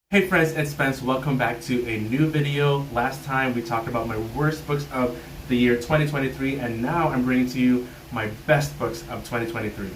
Hey friends, it's Spence. Welcome back to a new video. Last time we talked about my worst books of the year 2023, and now I'm bringing to you my best books of 2023.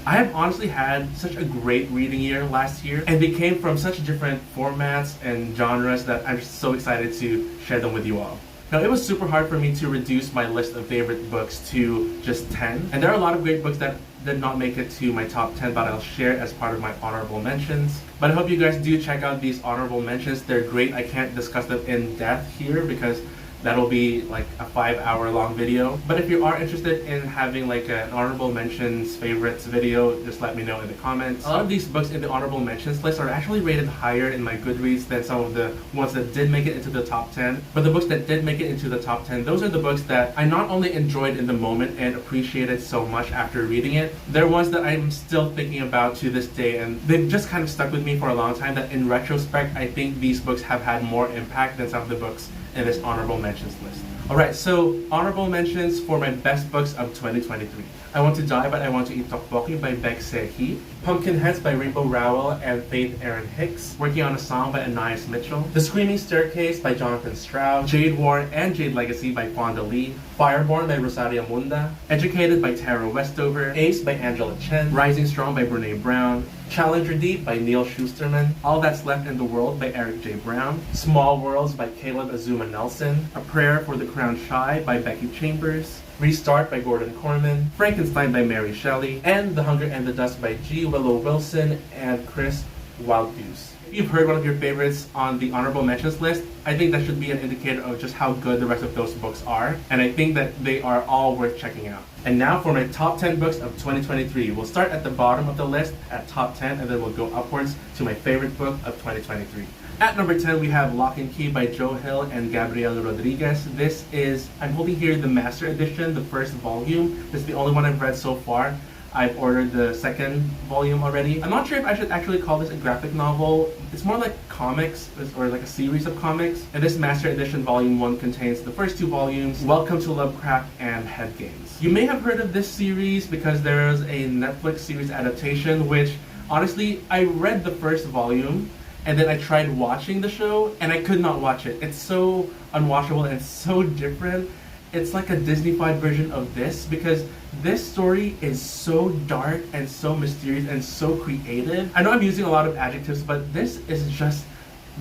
I have honestly had such a great reading year last year, and they came from such different formats and genres that I'm just so excited to share them with you all. Now, it was super hard for me to reduce my list of favorite books to just 10, and there are a lot of great books that did not make it to my top 10, but I'll share as part of my honorable mentions. But I hope you guys do check out these honorable mentions. They're great. I can't discuss them in depth here because that'll be like a 5-hour long video. But if you are interested in having like an honorable mentions favorites video, just let me know in the comments. A lot of these books in the honorable mentions list are actually rated higher in my Goodreads than some of the ones that did make it into the top 10. But the books that did make it into the top 10, those are the books that I not only enjoyed in the moment and appreciated so much after reading it, they're ones that I'm still thinking about to this day, and they've just kind of stuck with me for a long time, that in retrospect, I think these books have had more impact than some of the books in this honorable mentions list. Alright, so honorable mentions for my best books of 2023. I Want to Die But I Want to Eat Tteokbokki by Baek Se-hee. Pumpkinheads by Rainbow Rowell and Faith Erin Hicks. Working on a Song by Anais Mitchell. The Screaming Staircase by Jonathan Stroud. Jade War and Jade Legacy by Fonda Lee. Fireborn by Rosaria Munda. Educated by Tara Westover. Ace by Angela Chen. Rising Strong by Brene Brown. Challenger Deep by Neil Schusterman. All That's Left in the World by Eric J. Brown. Small Worlds by Caleb Azuma Nelson. A Prayer for the Crown Shy by Becky Chambers. Restart by Gordon Corman. Frankenstein by Mary Shelley. And The Hunger and the Dust by G. Willow Wilson and Chris Wildgoose. If you've heard one of your favorites on the honorable mentions list, I think that should be an indicator of just how good the rest of those books are, and I think that they are all worth checking out. And now for my top 10 books of 2023. We'll start at the bottom of the list at top 10, and then we'll go upwards to my favorite book of 2023. At number 10, we have Lock and Key by Joe Hill and Gabriel Rodriguez. This is, I'm holding here the Master Edition, the first volume. This is the only one I've read so far. I've ordered the second volume already. I'm not sure if I should actually call this a graphic novel. It's more like comics, or like a series of comics. And this Master Edition Volume 1 contains the first two volumes, Welcome to Lovecraft and Head Games. You may have heard of this series because there is a Netflix series adaptation, which honestly, I read the first volume and then I tried watching the show and I could not watch it. It's so unwatchable and so different. It's like a Disney-fied version of this because this story is so dark and so mysterious and so creative. I know I'm using a lot of adjectives, but this is just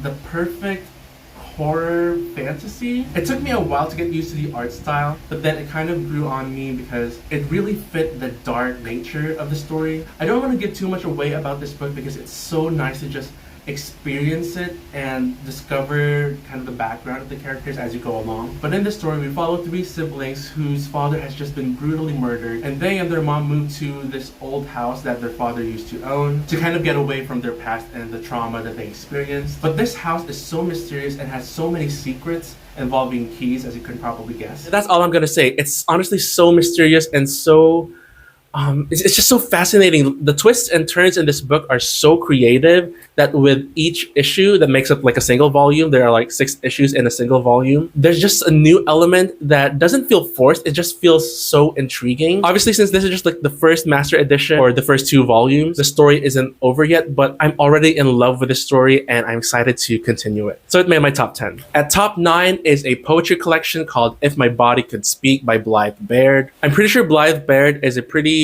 the perfect horror fantasy. It took me a while to get used to the art style, but then it kind of grew on me because it really fit the dark nature of the story. I don't want to give too much away about this book because it's so nice to just experience it and discover kind of the background of the characters as you go along. But in this story, we follow three siblings whose father has just been brutally murdered, and they and their mom move to this old house that their father used to own to kind of get away from their past and the trauma that they experienced. But this house is so mysterious and has so many secrets involving keys, as you could probably guess. That's all I'm gonna say. It's honestly so mysterious and so it's just so fascinating. The twists and turns in this book are so creative that with each issue that makes up like a single volume, there are like 6 issues in a single volume, there's just a new element that doesn't feel forced. It just feels so intriguing. Obviously, since this is just like the first Master Edition or the first 2 volumes, the story isn't over yet, but I'm already in love with this story and I'm excited to continue it. So it made my top 10. At top 9 is a poetry collection called If My Body Could Speak by Blythe Baird. I'm pretty sure Blythe Baird is a pretty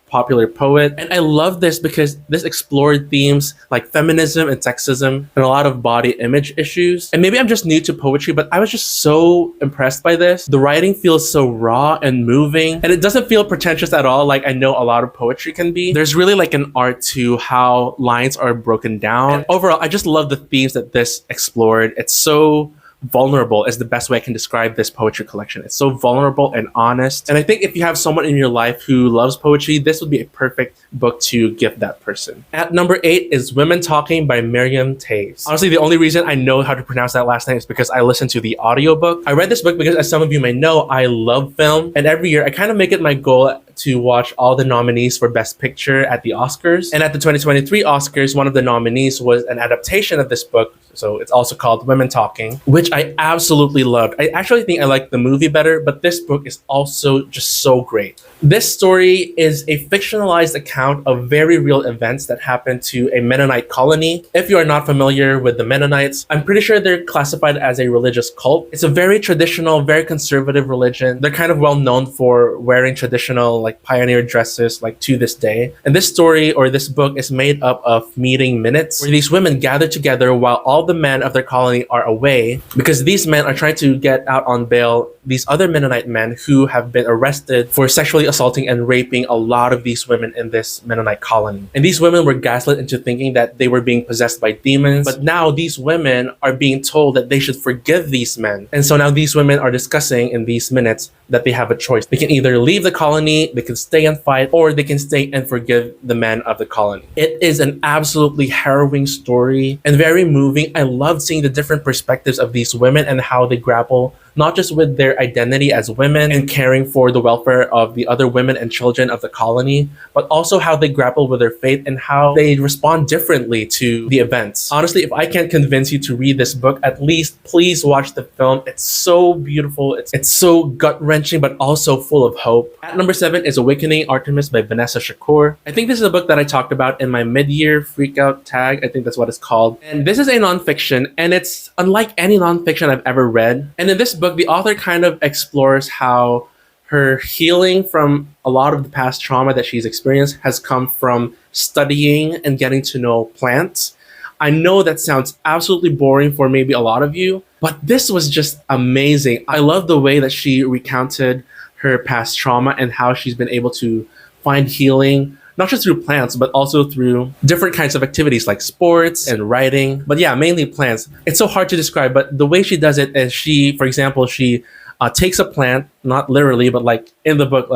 popular poet, and I love this because this explored themes like feminism and sexism and a lot of body image issues. And maybe I'm just new to poetry, but I was just so impressed by this. The writing feels so raw and moving, and it doesn't feel pretentious at all like I know a lot of poetry can be. There's really like an art to how lines are broken down. And overall, I just love the themes that this explored. It's so vulnerable is the best way I can describe this poetry collection. It's so vulnerable and honest. And I think if you have someone in your life who loves poetry, this would be a perfect book to gift that person. At number 8 is Women Talking by Miriam Taves. Honestly, the only reason I know how to pronounce that last name is because I listened to the audiobook. I read this book because, as some of you may know, I love film. And every year I kind of make it my goal went to watch all the nominees for Best Picture at the Oscars. And at the 2023 Oscars, one of the nominees was an adaptation of this book. So it's also called Women Talking, which I absolutely loved. I actually think I liked the movie better, but this book is also just so great. This story is a fictionalized account of very real events that happened to a Mennonite colony. If you are not familiar with the Mennonites, I'm pretty sure they're classified as a religious cult. It's a very traditional, very conservative religion. They're kind of well known for wearing traditional like pioneer dresses like to this day. And this story or this book is made up of meeting minutes where these women gather together while all the men of their colony are away, because these men are trying to get out on bail these other Mennonite men who have been arrested for sexually assaulting and raping a lot of these women in this Mennonite colony. And these women were gaslit into thinking that they were being possessed by demons, but now these women are being told that they should forgive these men. And so now these women are discussing in these minutes that they have a choice. They can either leave the colony, they can stay and fight, or they can stay and forgive the men of the colony. It is an absolutely harrowing story and very moving. I love seeing the different perspectives of these women and how they grapple not just with their identity as women and caring for the welfare of the other women and children of the colony, but also how they grapple with their faith and how they respond differently to the events. Honestly, if I can't convince you to read this book, at least please watch the film. It's so beautiful. It's so gut-wrenching, but also full of hope. At number 7 is Awakening Artemis by Vanessa Shakur. I think this is a book that I talked about in my mid-year freakout tag. I think that's what it's called. And this is a nonfiction, and it's unlike any nonfiction I've ever read. And in this book, the author kind of explores how her healing from a lot of the past trauma that she's experienced has come from studying and getting to know plants. I know that sounds absolutely boring for maybe a lot of you, but this was just amazing. I love the way that she recounted her past trauma and how she's been able to find healing not just through plants, but also through different kinds of activities like sports and writing. But yeah, mainly plants. It's so hard to describe, but the way she does it is for example, she takes a plant, not literally, but like in the book,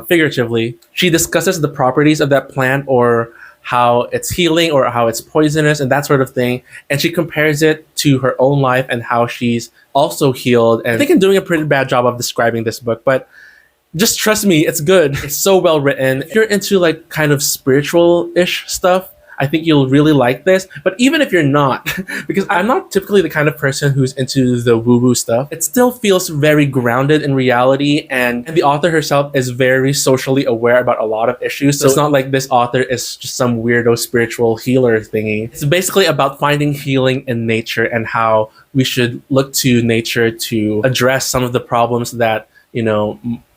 figuratively. She discusses the properties of that plant or how it's healing or how it's poisonous and that sort of thing. And she compares it to her own life and how she's also healed. And I think I'm doing a pretty bad job of describing this book, but just trust me, it's good. It's so well written. If you're into like kind of spiritual-ish stuff, I think you'll really like this. But even if you're not, because I'm not typically the kind of person who's into the woo-woo stuff, it still feels very grounded in reality. And the author herself is very socially aware about a lot of issues. So it's not like this author is just some weirdo spiritual healer thingy. It's basically about finding healing in nature and how we should look to nature to address some of the problems that,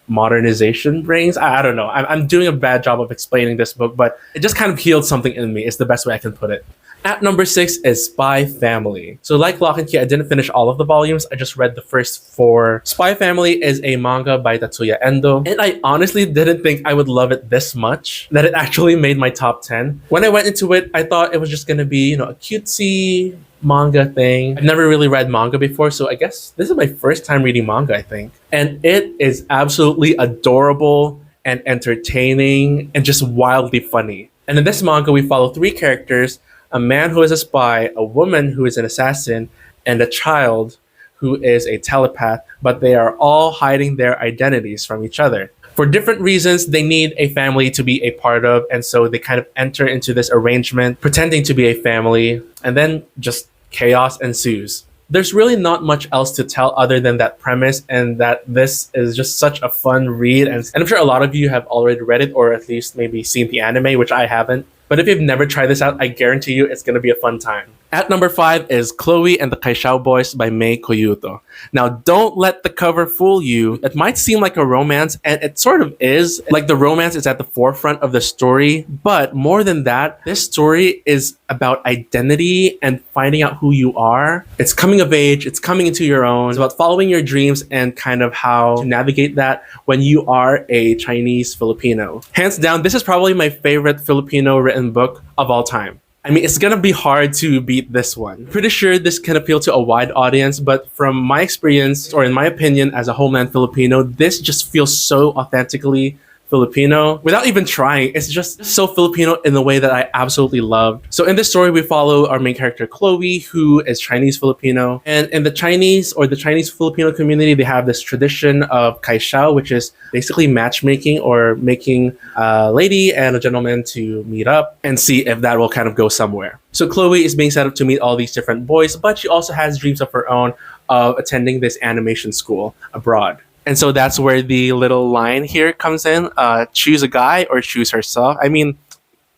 modernization brings. I don't know. I'm doing a bad job of explaining this book, but it just kind of healed something in me. It's the best way I can put it. At number 6 is Spy Family. So like Lock and Key, I didn't finish all of the volumes. I just read the first 4. Spy Family is a manga by Tatsuya Endo. And I honestly didn't think I would love it this much that it actually made my top 10. When I went into it, I thought it was just going to be, a cutesy manga thing. I've never really read manga before, so I guess this is my first time reading manga, I think. And it is absolutely adorable and entertaining and just wildly funny. And in this manga, we follow 3 characters: a man who is a spy, a woman who is an assassin, and a child who is a telepath, but they are all hiding their identities from each other. For different reasons, they need a family to be a part of, and so they kind of enter into this arrangement, pretending to be a family, and then just chaos ensues. There's really not much else to tell other than that premise, and that this is just such a fun read, and I'm sure a lot of you have already read it, or at least maybe seen the anime, which I haven't. But if you've never tried this out, I guarantee you it's going to be a fun time. At number 5 is Chloe and the Kaishao Boys by Mei Koyuto. Now, don't let the cover fool you. It might seem like a romance, and it sort of is. Like, the romance is at the forefront of the story, but more than that, this story is about identity and finding out who you are. It's coming of age, it's coming into your own. It's about following your dreams and kind of how to navigate that when you are a Chinese Filipino. Hands down, this is probably my favorite Filipino written book of all time. I mean, it's gonna be hard to beat this one. Pretty sure this can appeal to a wide audience, but from my experience, or in my opinion as a homeland Filipino, this just feels so authentically Filipino without even trying. It's just so Filipino in the way that I absolutely loved. So in this story, we follow our main character, Chloe, who is Chinese Filipino. And in the Chinese Filipino community, they have this tradition of kaishao, which is basically matchmaking or making a lady and a gentleman to meet up and see if that will kind of go somewhere. So Chloe is being set up to meet all these different boys, but she also has dreams of her own of attending this animation school abroad. And so that's where the little line here comes in. Choose a guy or choose herself. I mean,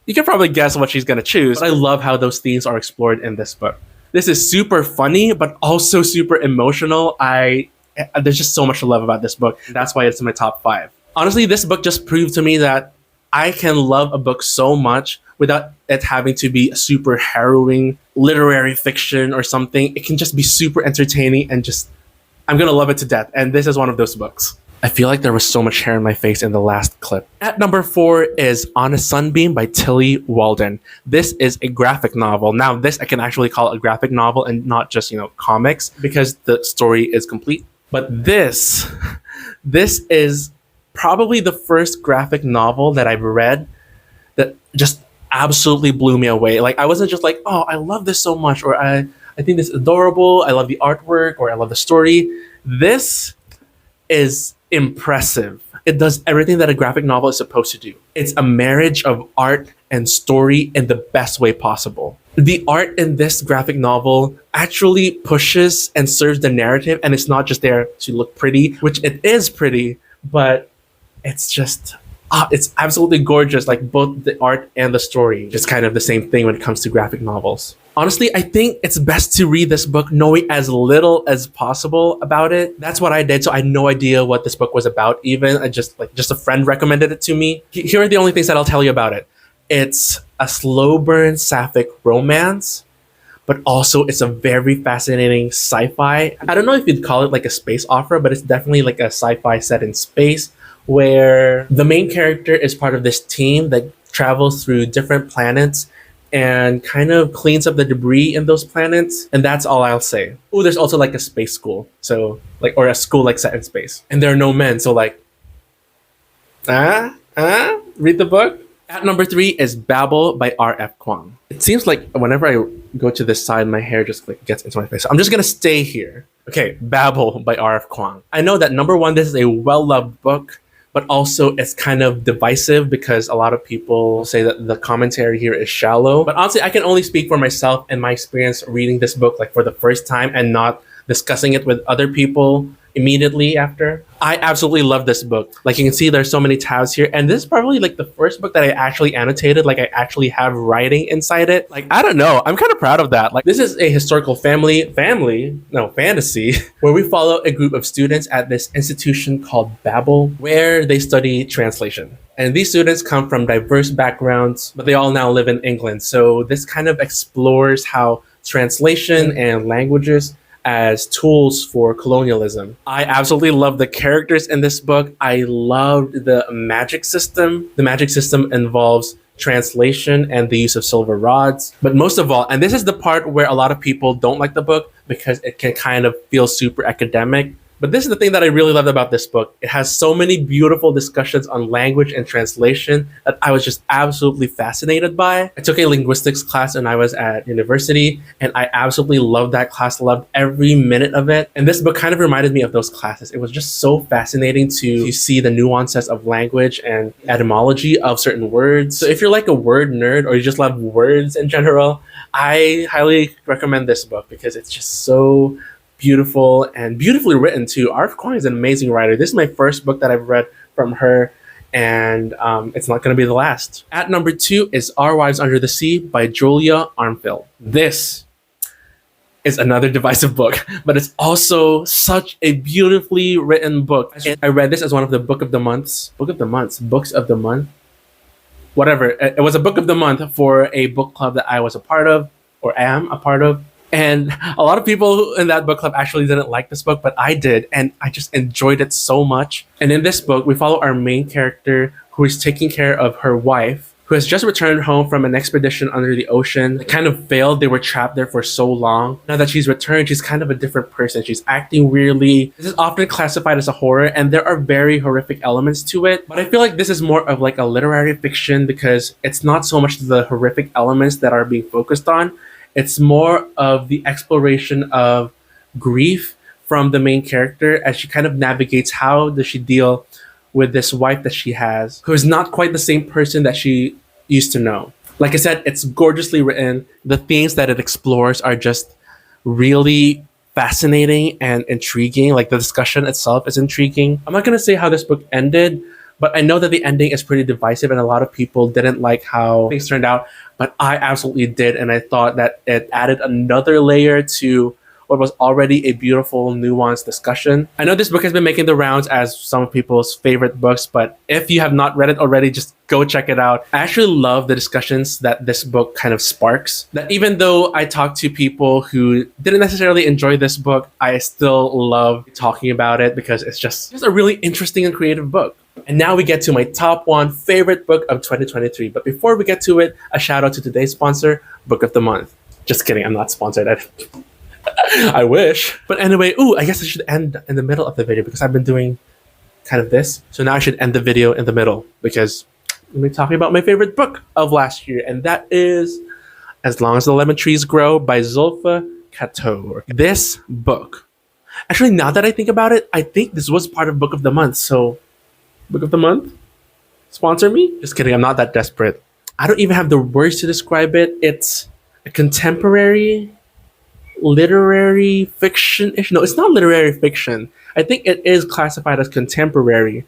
you can probably guess what she's going to choose. I love how those themes are explored in this book. This is super funny, but also super emotional. There's just so much to love about this book. That's why it's in my top 5. Honestly, this book just proved to me that I can love a book so much without it having to be a super harrowing literary fiction or something. It can just be super entertaining and just I'm going to love it to death. And this is one of those books. I feel like there was so much hair in my face in the last clip. At number 4 is On a Sunbeam by Tilly Walden. This is a graphic novel. Now, this I can actually call a graphic novel and not just, comics because the story is complete. But this is probably the first graphic novel that I've read that just absolutely blew me away. Like, I wasn't just like, oh, I love this so much, or I think this is adorable. I love the artwork, or I love the story. This is impressive. It does everything that a graphic novel is supposed to do. It's a marriage of art and story in the best way possible. The art in this graphic novel actually pushes and serves the narrative, and it's not just there to look pretty, which it is pretty, but it's just it's absolutely gorgeous. Like, both the art and the story, just kind of the same thing when it comes to graphic novels. Honestly, I think it's best to read this book knowing as little as possible about it. That's what I did, so I had no idea what this book was about even. Just a friend recommended it to me. Here are the only things that I'll tell you about it. It's a slow burn sapphic romance, but also it's a very fascinating sci-fi. I don't know if you'd call it like a space opera, but it's definitely like a sci-fi set in space where the main character is part of this team that travels through different planets and kind of cleans up the debris in those planets. And that's all I'll say. Oh, there's also like a space school. So or a school like set in space. And there are no men. So like, read the book. At number 3 is Babel by R.F. Kuang. It seems like whenever I go to this side, my hair just like gets into my face. So I'm just gonna stay here. Okay, Babel by R.F. Kuang. I know that number 1, this is a well-loved book, but also it's kind of divisive because a lot of people say that the commentary here is shallow. But honestly, I can only speak for myself and my experience reading this book like for the first time and not discussing it with other people immediately after. I absolutely love this book. Like, you can see there's so many tabs here, and this is probably like the first book that I actually annotated. Like, I actually have writing inside it. Like, I don't know, I'm kind of proud of that. Like, this is a historical fantasy where we follow a group of students at this institution called Babel, where they study translation. And these students come from diverse backgrounds, but they all now live in England. So this kind of explores how translation and languages as tools for colonialism. I absolutely love the characters in this book. I loved the magic system. The magic system involves translation and the use of silver rods. But most of all, and this is the part where a lot of people don't like the book because it can kind of feel super academic. But this is the thing that I really loved about this book. It has so many beautiful discussions on language and translation that I was just absolutely fascinated by. I took a linguistics class when I was at university, and I absolutely loved that class, loved every minute of it. And this book kind of reminded me of those classes. It was just so fascinating to see the nuances of language and etymology of certain words. So if you're like a word nerd or you just love words in general, I highly recommend this book because it's just so beautiful and beautifully written too. R.F. Kuang is an amazing writer. This is my first book that I've read from her, and it's not going to be the last. At number 2 is Our Wives Under the Sea by Julia Armfield. This is another divisive book, but it's also such a beautifully written book. I read this as one of the books of the month. Whatever. It was a book of the month for a book club that I was a part of, or am a part of. And a lot of people in that book club actually didn't like this book, but I did, and I just enjoyed it so much. And in this book, we follow our main character who is taking care of her wife, who has just returned home from an expedition under the ocean. It kind of failed. They were trapped there for so long. Now that she's returned, she's kind of a different person. She's acting weirdly. This is often classified as a horror, and there are very horrific elements to it. But I feel like this is more of like a literary fiction because it's not so much the horrific elements that are being focused on. It's more of the exploration of grief from the main character as she kind of navigates how does she deal with this wife that she has, who is not quite the same person that she used to know. Like I said, it's gorgeously written. The themes that it explores are just really fascinating and intriguing. Like the discussion itself is intriguing. I'm not going to say how this book ended, but I know that the ending is pretty divisive and a lot of people didn't like how things turned out, but I absolutely did. And I thought that it added another layer to what was already a beautiful, nuanced discussion. I know this book has been making the rounds as some people's favorite books, but if you have not read it already, just go check it out. I actually love the discussions that this book kind of sparks. That even though I talked to people who didn't necessarily enjoy this book, I still love talking about it because it's just a really interesting and creative book. And now we get to my top 1 favorite book of 2023. But before we get to it, a shout out to today's sponsor, Book of the Month. Just kidding, I'm not sponsored. I wish. But anyway, I guess I should end in the middle of the video because I've been doing kind of this. So now I should end the video in the middle because I'm going to be talking about my favorite book of last year. And that is As Long as the Lemon Trees Grow by Zulfa Kato. This book. Actually, now that I think about it, I think this was part of Book of the Month. So, Book of the Month? Sponsor me? Just kidding, I'm not that desperate. I don't even have the words to describe it. It's a contemporary literary fiction-ish. No, it's not literary fiction. I think it is classified as contemporary,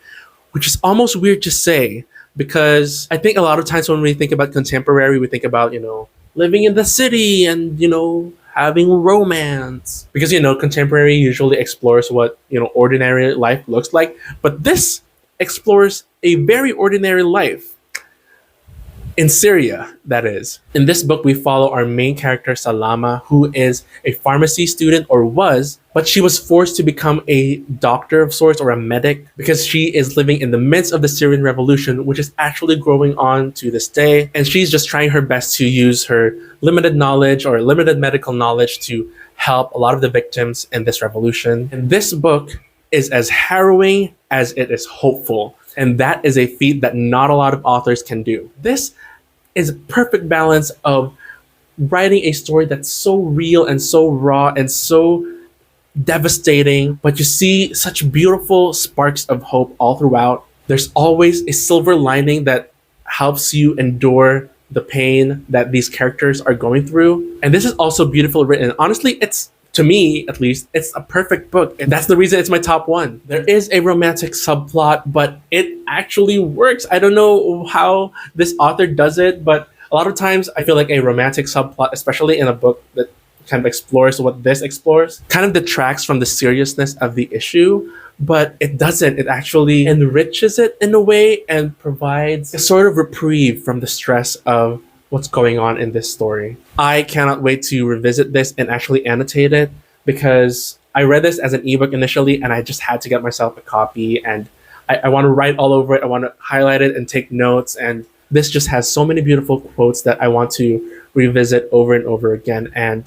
which is almost weird to say because I think a lot of times when we think about contemporary, we think about, living in the city and, having romance. Because, contemporary usually explores what, ordinary life looks like. But this explores a very ordinary life. In Syria, that is. In this book, we follow our main character, Salama, who is a pharmacy student, or was, but she was forced to become a doctor of sorts or a medic because she is living in the midst of the Syrian revolution, which is actually growing on to this day. And she's just trying her best to use her limited knowledge or limited medical knowledge to help a lot of the victims in this revolution. And this book is as harrowing as it is hopeful. And that is a feat that not a lot of authors can do. This is a perfect balance of writing a story that's so real and so raw and so devastating, but you see such beautiful sparks of hope all throughout. There's always a silver lining that helps you endure the pain that these characters are going through. And this is also beautifully written. Honestly, to me, at least, it's a perfect book. And that's the reason it's my top 1. There is a romantic subplot, but it actually works. I don't know how this author does it, but a lot of times I feel like a romantic subplot, especially in a book that kind of explores what this explores, kind of detracts from the seriousness of the issue, but it doesn't. It actually enriches it in a way and provides a sort of reprieve from the stress of what's going on in this story. I cannot wait to revisit this and actually annotate it because I read this as an ebook initially and I just had to get myself a copy and I want to write all over it. I want to highlight it and take notes, and this just has so many beautiful quotes that I want to revisit over and over again. And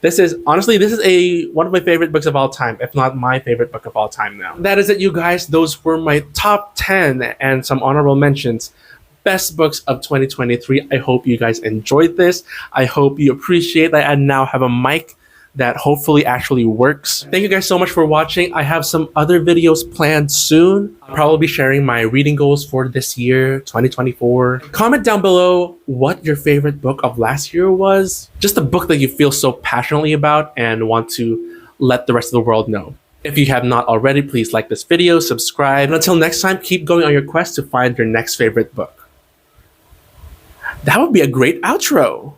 this is one of my favorite books of all time, if not my favorite book of all time now. That is it, you guys. Those were my top 10 and some honorable mentions. Best books of 2023. I hope you guys enjoyed this. I hope you appreciate that I now have a mic that hopefully actually works. Thank you guys so much for watching. I have some other videos planned soon. I'll probably be sharing my reading goals for this year, 2024. Comment down below what your favorite book of last year was. Just a book that you feel so passionately about and want to let the rest of the world know. If you have not already, please like this video, subscribe, and until next time, keep going on your quest to find your next favorite book. That would be a great outro.